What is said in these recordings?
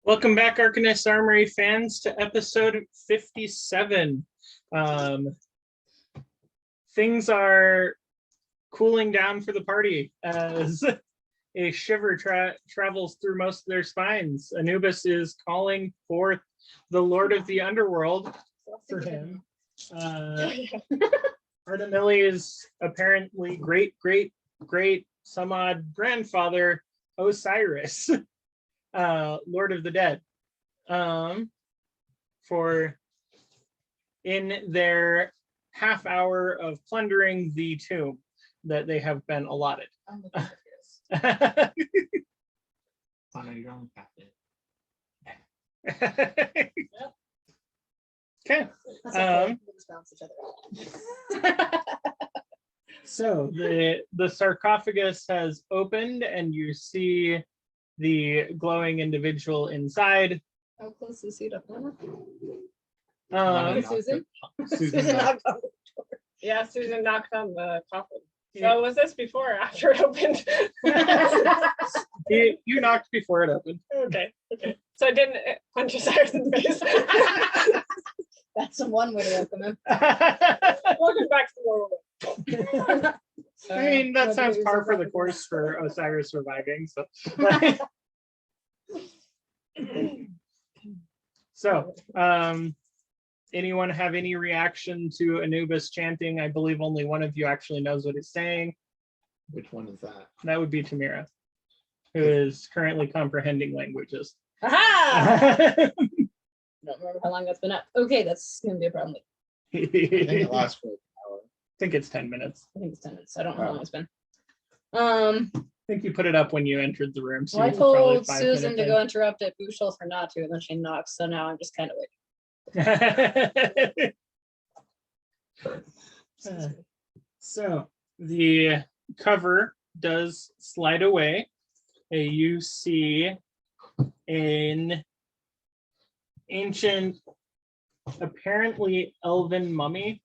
Welcome back, Arcanist Armory fans, to episode 57. Things are cooling down for the party as a shiver travels through most of their spines. Anubis is calling forth the Lord of the Underworld for him. Artemilia's apparently great some odd grandfather, Osiris. Lord of the Dead, for in their half hour of plundering the tomb that they have been allotted. Honor your own path. Okay. So the sarcophagus has opened and you see the glowing individual inside. How close is he to Hannah? Susan? Susan knocked on the door. Yeah, Susan knocked on the coffin. So was this before or after it opened? You knocked before it opened. Okay. So I didn't punch Osiris in the face. That's one way to welcome him. Welcome back to the world. I mean, that sounds par for the course for Osiris surviving. So, anyone have any reaction to Anubis chanting? I believe only one of you actually knows what it's saying. Which one is that? That would be Tamira, who is currently comprehending languages. Aha! I Don't remember how long that's been up. Okay, that's gonna be a problem. I think it lasts for an hour. think it's 10 minutes. I think it's 10 minutes. I don't know how long it's been. I think you put it up when you entered the room. So Well, I you were probably told 5 Susan to minutes go interrupt it. Boo told her not to, and then she knocks. So now I'm just kind of waiting. So the cover does slide away. You see an ancient, apparently elven mummy.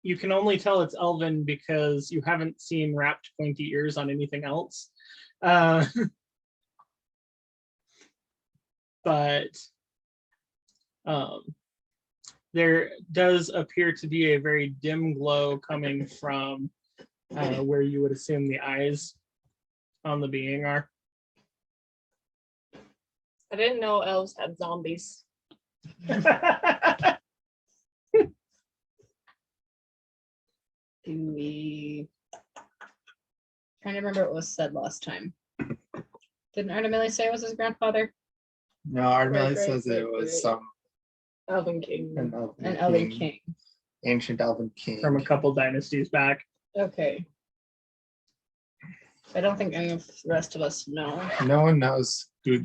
You can only tell it's elven because you haven't seen wrapped pointy ears on anything else. But there does appear to be a very dim glow coming from where you would assume the eyes on the being are. I didn't know elves had zombies. do we trying to remember what was said last time. Didn't Artemilius say it was his grandfather? No, Artemilius Great, says great, it was great. some Elven King. An elven king. Ancient elven king. From a couple dynasties back. Okay. I don't think any of the rest of us know. No one knows who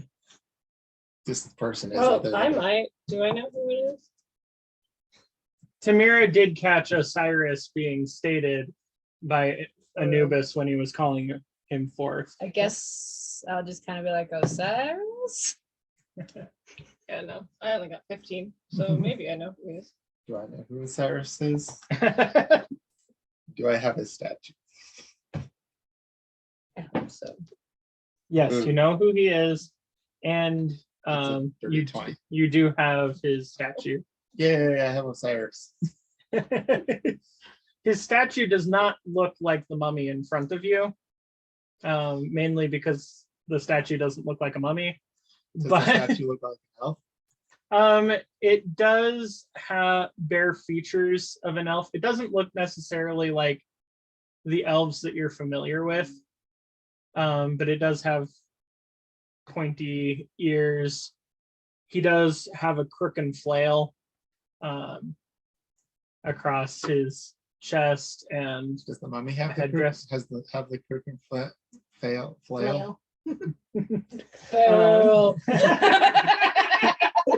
this person is. Oh, other than- I might. Do I know who it is? Tamira did catch Osiris being stated by Anubis when he was calling him forth. I guess I'll just kind of be like Osiris. Yeah, no. I only got 15, so maybe I know who it is. Do I know who Osiris is? Do I have his statue? I hope so. Yes, Ooh. you know who he is, and Dirty 20. you do have his statue. Yeah, I have Osiris. His statue does not look like the mummy in front of you, mainly because the statue doesn't look like a mummy. Does But the statue look like an elf? it does bear features of an elf. It doesn't look necessarily like the elves that you're familiar with, but it does have pointy ears. He does have a crook and flail across his chest, and Does the mummy have the headdress. crook? Have the crook and flail? Flail. Fail.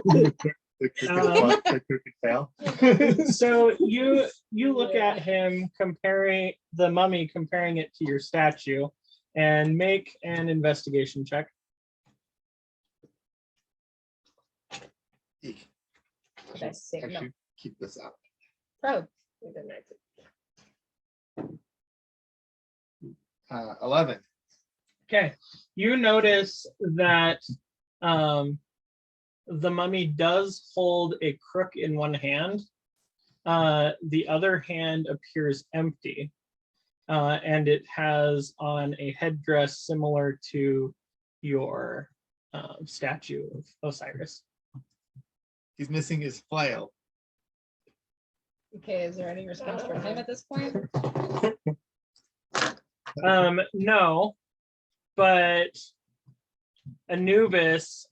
The crook and flail. so you look at him comparing the mummy, comparing it to your statue, and make an investigation check. Eek. Did I say I no? should keep this out. Proud. 11. Okay, you notice that The mummy does hold a crook in one hand. The other hand appears empty, and it has on a headdress similar to your statue of Osiris. He's missing his flail. Okay, is there any response from him at this point? No, but Anubis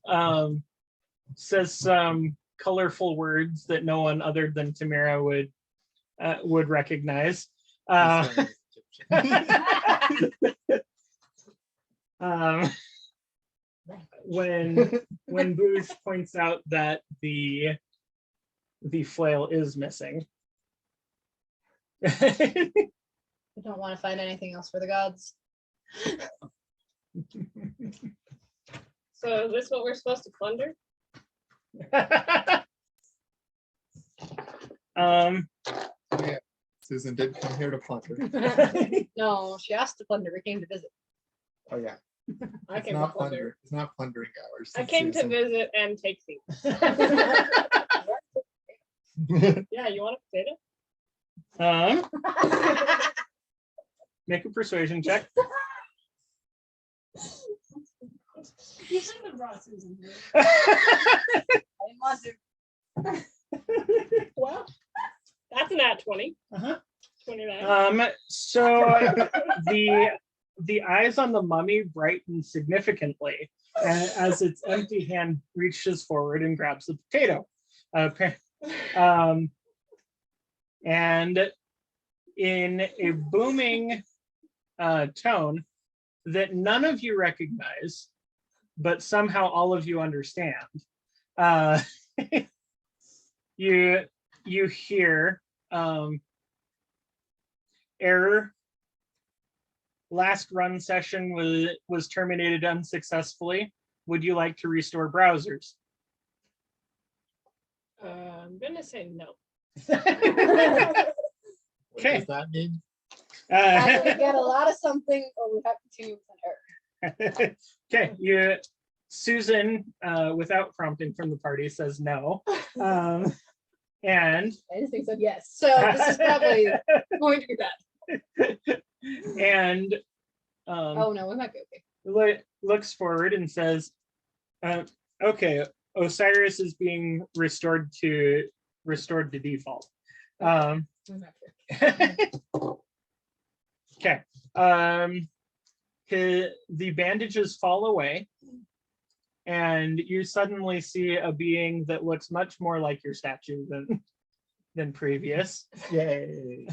says some colorful words that no one other than Tamara would recognize. When Boosh points out that the flail is missing. I don't want to find anything else for the gods. So is this what we're supposed to plunder? Yeah. Susan did come here to plunder. No, she asked to plunder. We came to visit. Oh yeah. I It's came to not plunder. plunder. It's not plundering hours. I came to visit and take things. Yeah, you want a potato? Make a persuasion check. You shouldn't have brought Susan here. I didn't want to. Well, that's an at 20. Uh-huh. 29. So the eyes on the mummy brighten significantly as its empty hand reaches forward and grabs the potato. And in a booming tone that none of you recognize, but somehow all of you understand, you hear error. Last run session was terminated unsuccessfully. Would you like to restore browsers? I'm gonna say no. What Okay. does that mean? Either we get a lot of something or we have to continue with an error. Okay, Susan, without prompting from the party, says no. And I just think so, yes. So this is probably going to be bad. and Oh no, we might be okay. looks forward and says, okay, Osiris is being restored to default. We might be okay. Okay. The bandages fall away, and you suddenly see a being that looks much more like your statue than previous. Yay.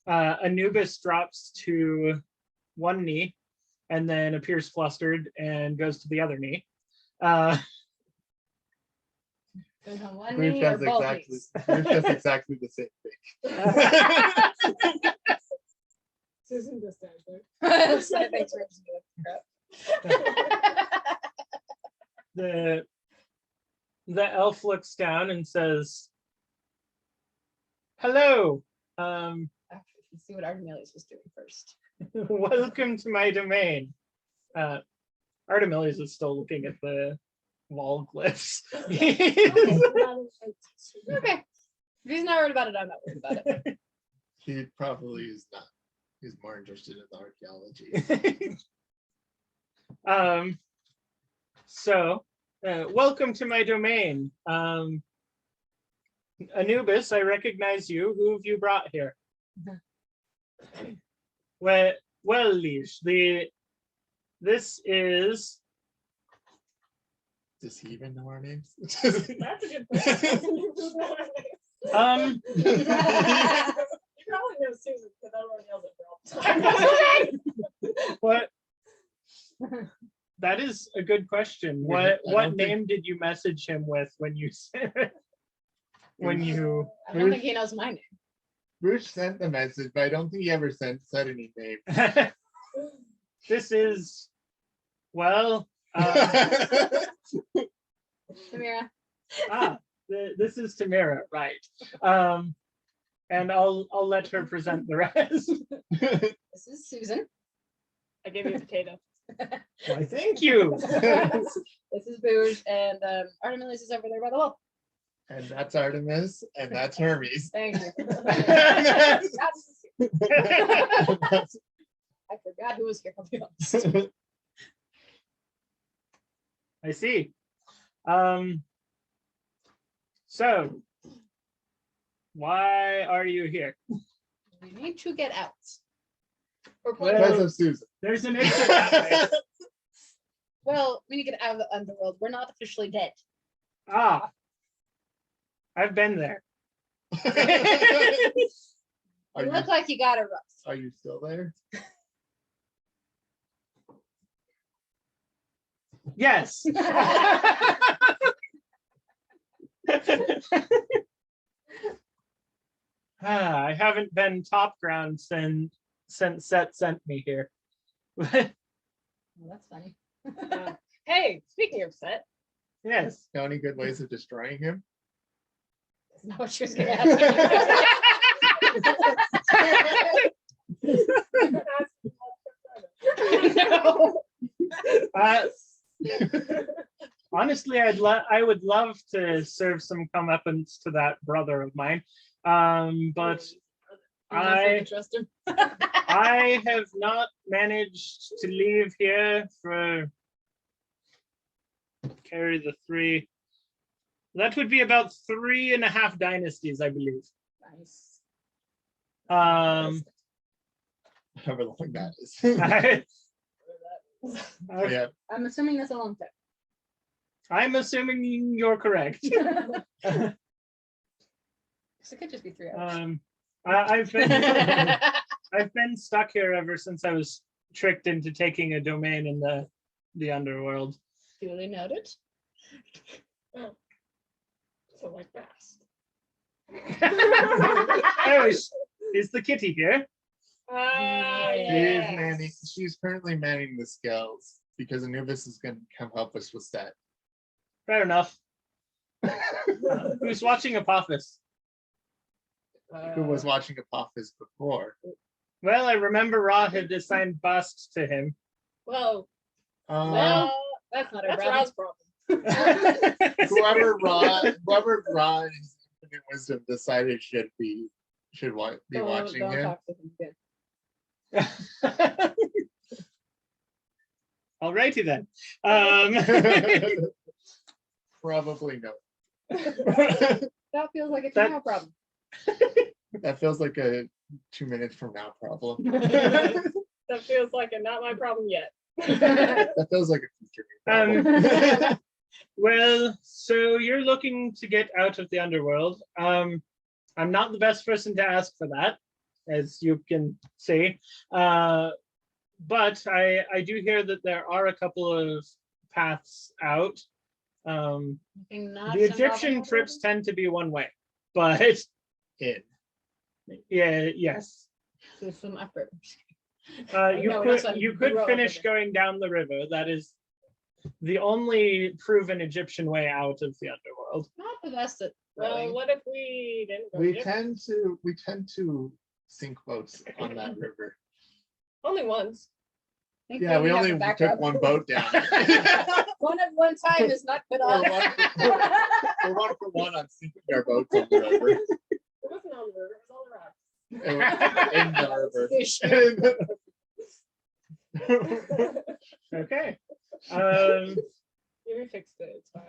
Anubis drops to one knee and then appears flustered and goes to the other knee. Goes on one Bruce knee or does both exactly, knees. Bruce does exactly the same thing. Susan just answered. So thanks for crap. The elf looks down and says, hello, Actually, let's see what Artemilius was doing first. welcome to my domain. Artemilius is still looking at the wall glyphs. Okay. If he's not worried about it, I'm not worried about it. He probably is not. He's more interested in the archaeology. So welcome to my domain. Anubis, I recognize you. Who have you brought here? Well, Liege, this is Does he even know our names? That's a good question. You probably know Susan because everyone yells at her all the time. what? That is a good question. Yeah, What name did you message him with when you said when you? I don't think he knows my name. Bruce sent the message, but I don't think he ever said any name. This is well. Samira. This is Tamara, right? And I'll let her present the rest. This is Susan. I gave you a potato. Why, thank you. This is Booge, and Artemilius is over there by the wall. And that's Artemis, and that's Hermes. Thank you. That's- I forgot who was here. I'll be honest. I see. So, why are you here? We need to get out. We're Well- playing. Because of Susan. There's an exit that way. Well, we need to get out of the underworld. We're not officially dead. Ah, I've been there. Are You you, look like you got a rust. are you still there? Yes. I haven't been top ground since Set sent me here. Well, that's funny. Hey, speaking of set, Yes. Know any good ways of destroying him? That's not what she was gonna ask. No. Uh, honestly, I would love to serve some comeuppance to that brother of mine, but I don't know if I I can trust him. I have not managed to leave here for carry the 3. That would be about 3.5 dynasties, I believe. Nice. However long that is. Yeah. I'm assuming that's a long time. I'm assuming you're correct. So it could just be 3 hours. I've been stuck here ever since I was tricked into taking a domain in the underworld. Duly noted. so like fast. Oh, is the kitty here? Yes. She's currently manning the scales because Anubis is going to come help us with that. Fair enough. Who's watching Apophis? Who was watching Apophis before? Well, I remember Ra had assigned busts to him. Well, Uh, That's not our that's problem. Ra's problem. whoever Ra in his infinite wisdom decided should be watching Don't him. talk to him again. Alrighty then. Probably no. That feels like a That- tomorrow problem. That feels like a 2 minutes from now problem. That feels like a not my problem yet. That feels like a future problem. Well, so you're looking to get out of the underworld. I'm not the best person to ask for that, as you can see. But I do hear that there are a couple of paths out. The Egyptian trips tend to be one way, but In. yeah, yes. To some effort. You No, that's not could road finish over going down the river. That is the only proven Egyptian way out of the underworld. Not the best at Well, rowing. what if we didn't go We different? tend to sink boats on that river. Only once. Thankfully, Yeah, we have only a backup. took one boat down. One at one time is not good We're enough. We're 1 for 1 on sinking our boats on the river. It wasn't on the river, it was on the rocks. In the river. Fish. Okay. We fixed it, it's fine.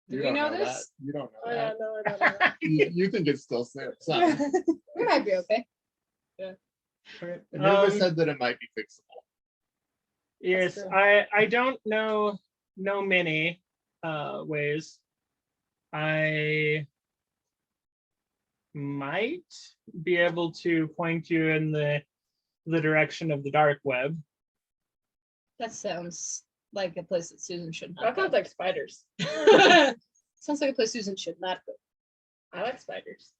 Do we don't know that. this? You don't know Oh yeah, that. no, I don't know. You think it's still something. We might be okay. Anubis Um, said that it might be fixable. Yes, true. I don't know many ways. I might be able to point you in the direction of the dark web. That sounds like a place that Susan should not That go. sounds like spiders. Sounds like a place Susan should not go. I like spiders.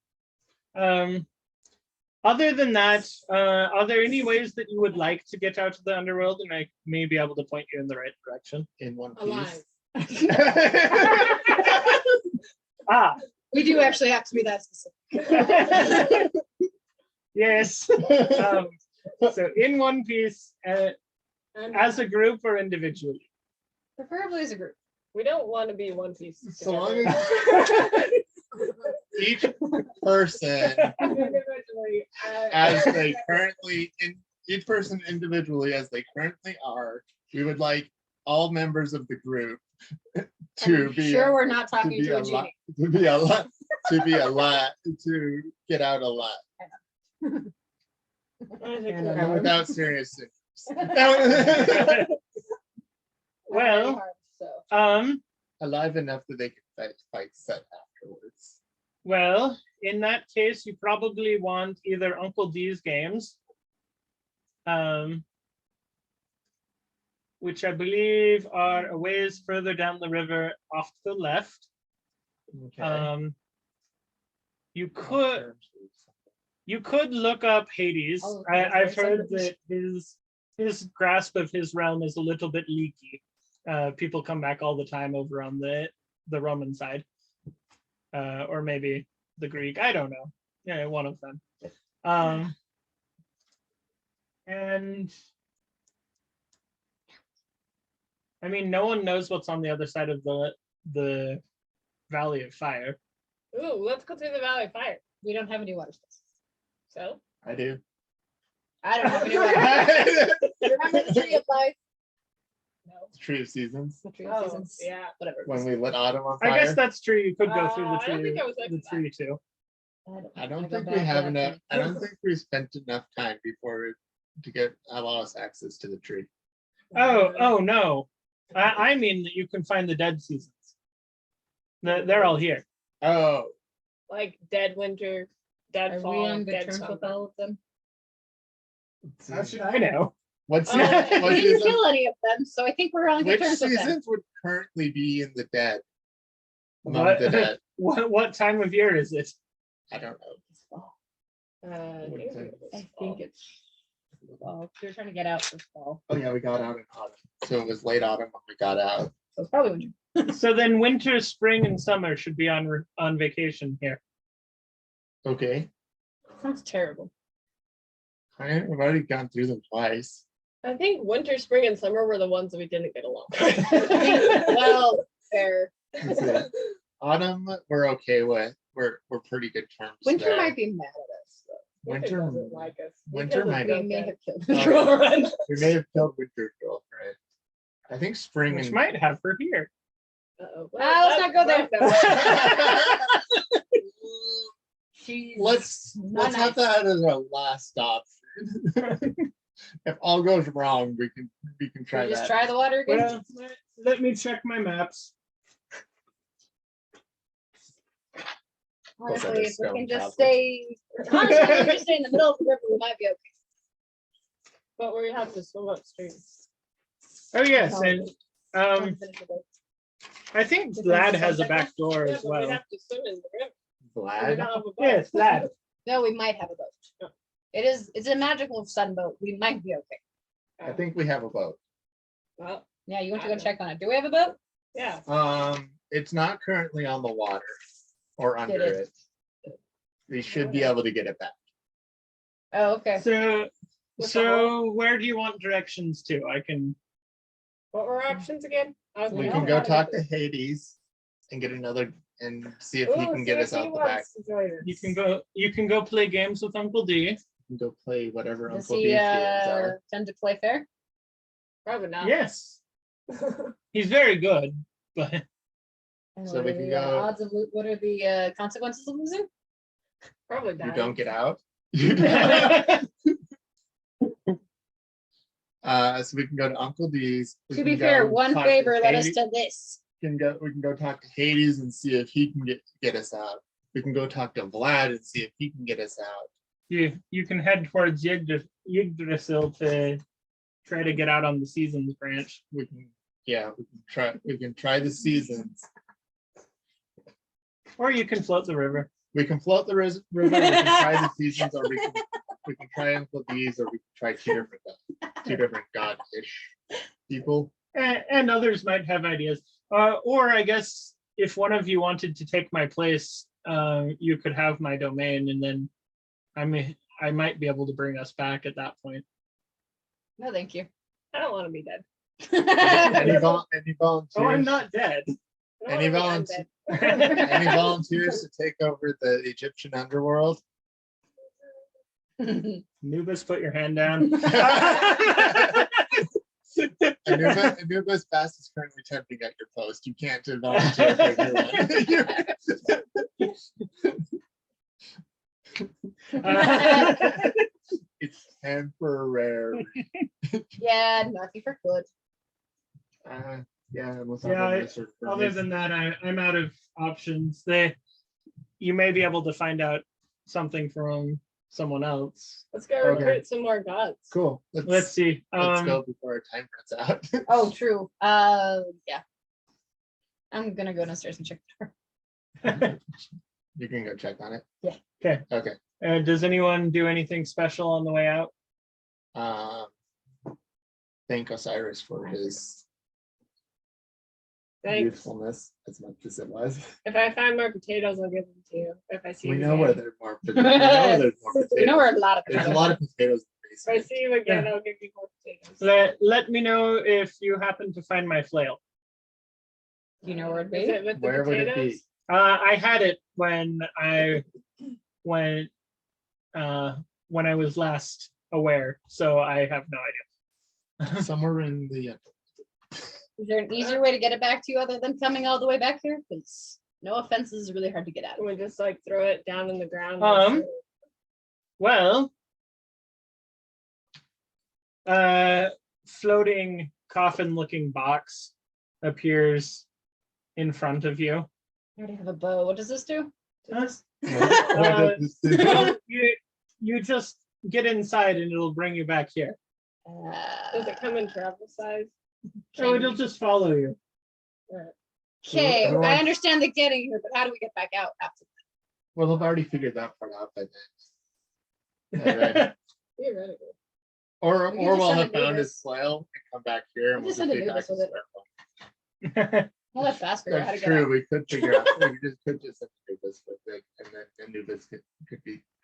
Other than that, are there any ways that you would like to get out of the underworld, and I may be able to point you in the right direction? In one Alive. piece. Ah, We do actually have to be that specific. yes. So in one piece, And as a group or individually. Preferably as a group. We don't want to be one piece. So long together. as each person, Individually, as they currently each person individually as they currently are, we would like all members of the group to I'm be sure we're not to talking be to a alive, genie. to be alive, to be alive, to get out alive, and without serious symptoms. Well, so. Alive enough that they can fight set afterwards. well, in that case, you probably want either Uncle D's games, which I believe are a ways further down the river off to the left. Okay. You could look up Hades. Oh, I've there's heard somebody. that his grasp of his realm is a little bit leaky. People come back all the time over on the Roman side, or maybe the Greek. I don't know. Yeah, one of them. And I mean, no one knows what's on the other side of the Valley of Fire. Ooh, let's go through the Valley of Fire. We don't have any water spells. So, I do. I don't have any water spells. The Remember the tree of life? no. Tree of Seasons. The tree of Oh, seasons. yeah. Whatever. When we lit autumn on fire. I guess that's true. You could go through the I don't tree, think I was there the for that. tree too. I don't wanna go think we back have to that enough. tree. I don't think we spent enough time before to allow us access to the tree. Oh no. I mean that you can find the dead seasons. They're all here. Oh, Like dead winter, dead Are fall, we on good dead terms with summer. all of them? How should I know? what's Oh, what We didn't season? kill any of them, so I think we're on good Which terms with them. seasons would currently be in the dead? Among What? the dead. What time of year is it? I don't know. It's fall. I think Winter. I think it's fall. We were trying to get out this fall, Oh yeah, we got out in autumn, so it was late autumn when we got out. so it's probably winter. So then winter, spring, and summer should be on vacation here. Okay, Sounds terrible. I've already gone through them twice. I think winter, spring, and summer were the ones that we didn't get along. Well, fair. Let's see. Autumn, we're okay with. We're pretty good terms. Winter there. might be mad at us. Winter. doesn't like us. We Winter killed might- Though. his We may girlfriend. have killed Oh, the yeah. girlfriend. We may have killed Winter Girlfriend. I think spring Which and might have her here. Uh-oh. Let's not go there. no. She's let's not have nice. that as our last option. If all goes wrong, we can try We just that. try the water again. Well, let me check my maps. Plus, that Honestly, is if we stone can just tablets. stay. Honestly, if we just stay in the middle of the river, we might be okay. But we have to swim upstream. Oh yes, No. and Don't finish the boat. I think Vlad has a back door Yeah, as but we well. have to swim in the river. We Vlad. don't have a boat. Yes, Vlad. No, we might have a boat. Oh. It's a magical sun boat. We might be okay. I think we have a boat. Well, Yeah, you want to go I know. check on it. Do we have a boat? yeah. It's not currently on the water or under it? it. We should be able to get it back. Oh, okay. So where do you want directions to? I can. What were our options again? I was We like, can oh, go how to talk get to Hades and get another and see if this. he Ooh, can get see us if he out the back. wants to join us. You can go play games with Uncle D. We can go play whatever Does Uncle he D's games are. tend to play fair? Probably not. Yes, he's very good, but And So what we are can the, go- odds of what are the consequences of losing? Probably You not. don't get out. So we can go to Uncle D's. We To can be fair, go one talk to favor led us Hades. to this. We can go talk to Hades and see if he can get us out. We can go talk to Vlad and see if he can get us out. you can head towards Yggdrasil to try to get out on the Seasons branch. We can try the seasons. Or you can float the river. We can float the river, we can try the seasons, or we can try Uncle D's, or we can try two different god-ish people. And others might have ideas. Or I guess if one of you wanted to take my place, you could have my domain, and then I might be able to bring us back at that point. No, thank you. I don't want to be dead. Any volunteers? Oh, I'm not dead. I don't Any wanna be volunteers? undead. Any volunteers to take over the Egyptian underworld? Anubis, put your hand down. Anubis Bass is currently temping at your post. You can't volunteer for everyone. It's temporary. Yeah, nothing for good. Yeah, unless Yeah, I'm gonna search for Other this. than that, I'm out of options. You may be able to find out something from someone else. Let's go Okay. recruit some more gods. Cool. Let's see. Let's go before our time runs out. Oh, true. Yeah. I'm gonna go downstairs and check the door. You can go check on it. Yeah. Okay. Okay. Does anyone do anything special on the way out? Thank Osiris for his Thanks. usefulness as much as it was. If I find more potatoes, I'll give them to you. If I see We you know again. where there's more. We know where there's more potatoes. We know where a lot of There's a potatoes lot are. of potatoes in the If I basement. see you again, Yeah. I'll give you more potatoes. Let me know if you happen to find my flail. Do you know where it'd Is be? it with the Where would it potatoes? be? I had it when I was last aware, so I have no idea. Somewhere in the. Is there an easier way to get it back to you other than coming all the way back here? Because no offense, this is really hard to get at. We just like throw it down in the ground. Well, floating coffin-looking box appears in front of you. I already have a bow. What does this do? Huh? What does this do? Well, you just get inside and it'll bring you back here. Does it come in travel size? So it'll just follow you. Okay, Who I wants- understand the getting here, but how do we get back out after? Well, I've already figured that part out by then. Alright. Theoretically. Or We can just we'll send have a found Davis. his flail and come back here and We we'll just send a be back Davis to with it. square one. Well, that's faster. How to That's get true. out. We could figure out. We could just Anubis with it, and then Anubis could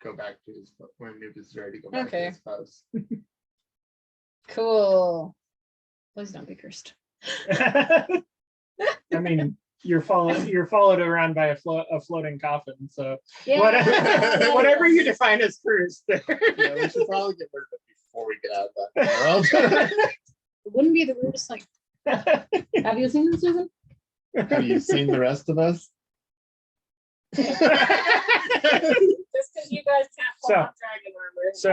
go back to his when Anubis is ready to go back Okay. to his post. Cool. Please don't be cursed. I mean, you're followed around by a floating coffin. So Yeah. whatever you define as cursed, there. Yeah, we should probably get rid of it before we get out of that world. It wouldn't be the weirdest thing. Have you seen this, Susan? Have you seen the rest of us? Just because you guys can't pull So- off dragon armor. So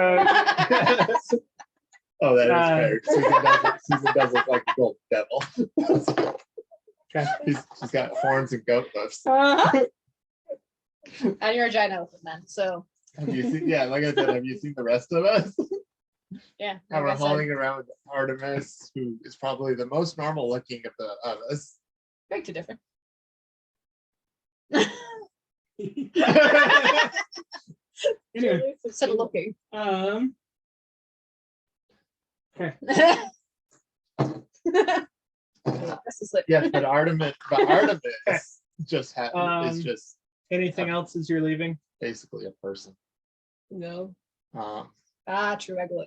Oh, that is fair. Susan does look like a gold devil. okay. She's got horns and goat hoofs. Uh-huh. And you're a giant elephant man, so Have you seen? Yeah, like I said, have you seen the rest of us? yeah. How like we're I said. hauling around Artemis, who is probably the most normal looking of us. Beg to differ. Anyway, Instead of looking. okay. This is like Yes, but Artemis just is Um, just Anything else as you're leaving? basically a person. No. true. I go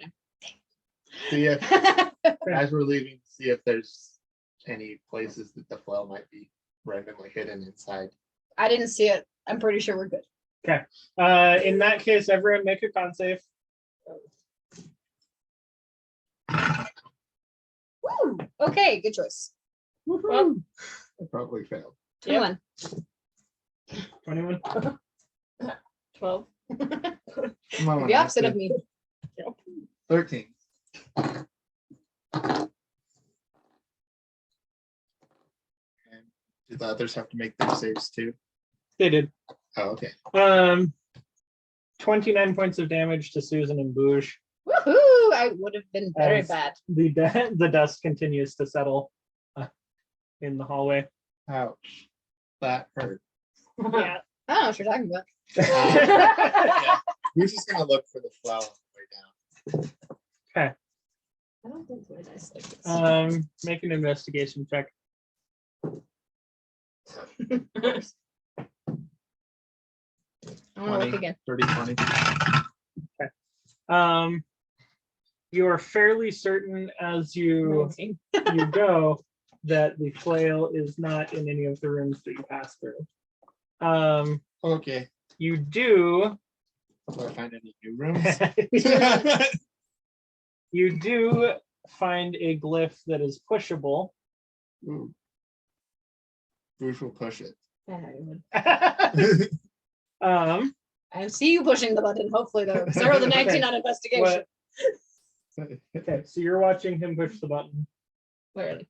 See if now. as we're leaving, see if there's any places that the flail might be randomly hidden inside. I didn't see it. I'm pretty sure we're good. In that case, everyone make a con save. Woo! Okay, good choice. Well, I probably failed. 21. 21. 12. Come on, The opposite of Ashley. me. 13. And did the others have to make their saves too? They did. Oh, okay. 29 points of damage to Susan and Bouge. Woohoo! I would have been very As bad. The dust continues to settle in the hallway. Ouch. That hurt. Yeah. I don't know what you're talking about. Yeah. We're just gonna look for the flower on the way down. I don't think we're nice like this. Make an investigation check. I want to look again. 30, 20. You are fairly certain as you Amazing. go that the flail is not in any of the rooms that you pass through. Okay. You do Do I find any new rooms? you do find a glyph that is pushable. Ooh. Bruce will push it. I see you pushing the button. Hopefully, though. 'Cause I rolled a 19 on investigation. Okay, so you're watching him push the button. Clearly.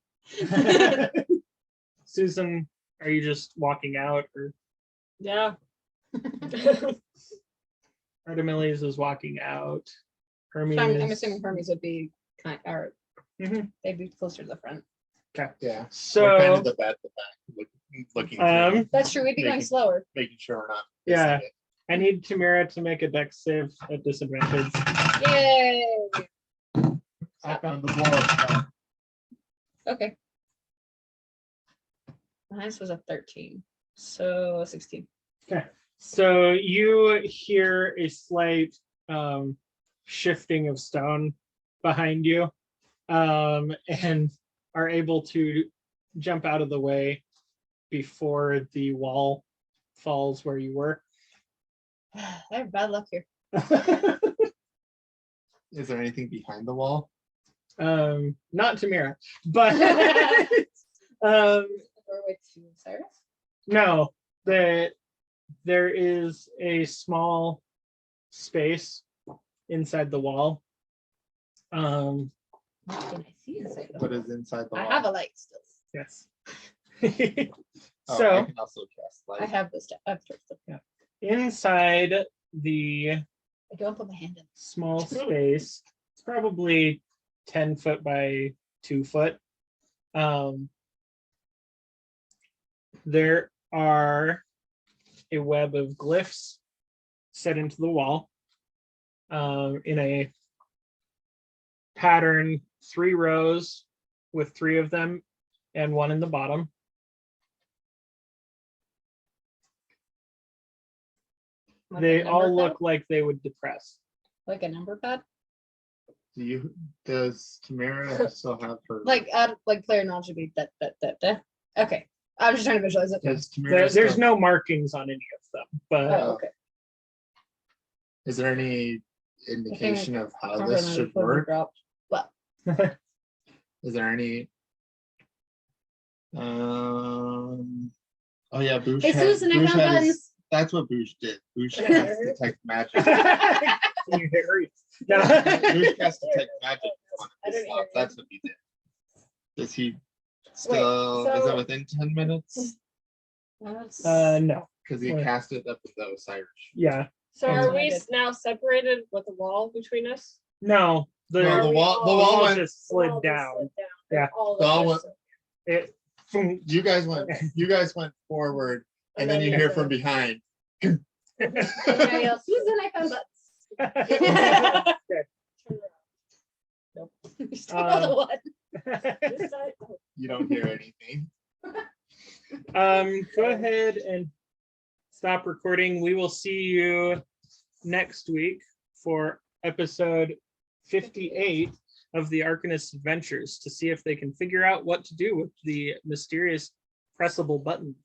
Susan, are you just walking out, or Yeah. Artemilius is walking out? Hermes. I'm assuming Hermes would be or Mhm. they'd be closer to the front. Yeah. We're kind So of the back, looking through, That's true. We'd be going Making- slower. making sure we're not. Yeah. missing I need Tamara to make a dex save at disadvantage. Yay! it. Knock on the door. Okay. Mine was a 13. So 16. So you hear a slight shifting of stone behind you, and are able to jump out of the way before the wall falls where you were. I have bad luck here. Is there anything behind the wall? Not Tamara, but Doorway to Cyrus? no, there is a small space inside the wall. What can I see inside the What wall? is inside the I wall? have a light still. Yes. Oh, So I can also cast I light. have this. I've touched it. inside the I don't put my hand in. small space, it's probably 10 foot by 2 foot. There are a web of glyphs set into the wall in a pattern, 3 rows with 3 of them and 1 in the bottom. Like They a number all pad? look like they would depress. Like a number pad? Does Tamara still have her? Like player knowledge would be that. Okay. I'm just trying to visualize it. Does Tamara There's still- no markings on any of them, but Oh, okay. Is there any indication of how Remember this when should the quiver work? dropped? Well, Is there any? Oh yeah, Boosh. hey Susan, I Boosh found had buttons. his- That's what Boosh did. Boosh cast detect magic. Can you hear it? No. Boosh cast detect magic. on I his didn't slot. hear That's what he did. Does he still? Is it so- within 10 minutes? No. Because he Wait. cast it up with the Osiris. Yeah. So That's are what I we did. now separated with a wall between us? No. The, No, Are the we wall. The all- wall wall went. just The wall slid just down. slid down. Yeah. All The wall of went- us. It, You guys went. You guys went forward, and then you the hear other- from behind. I yell, Susan, I found buttons. Turn around. You still got the one. This side? Oh, You don't hear anything. Go ahead and stop recording. We will see you next week for episode 58 of the Arcanist Adventures to see if they can figure out what to do with the mysterious pressable buttons.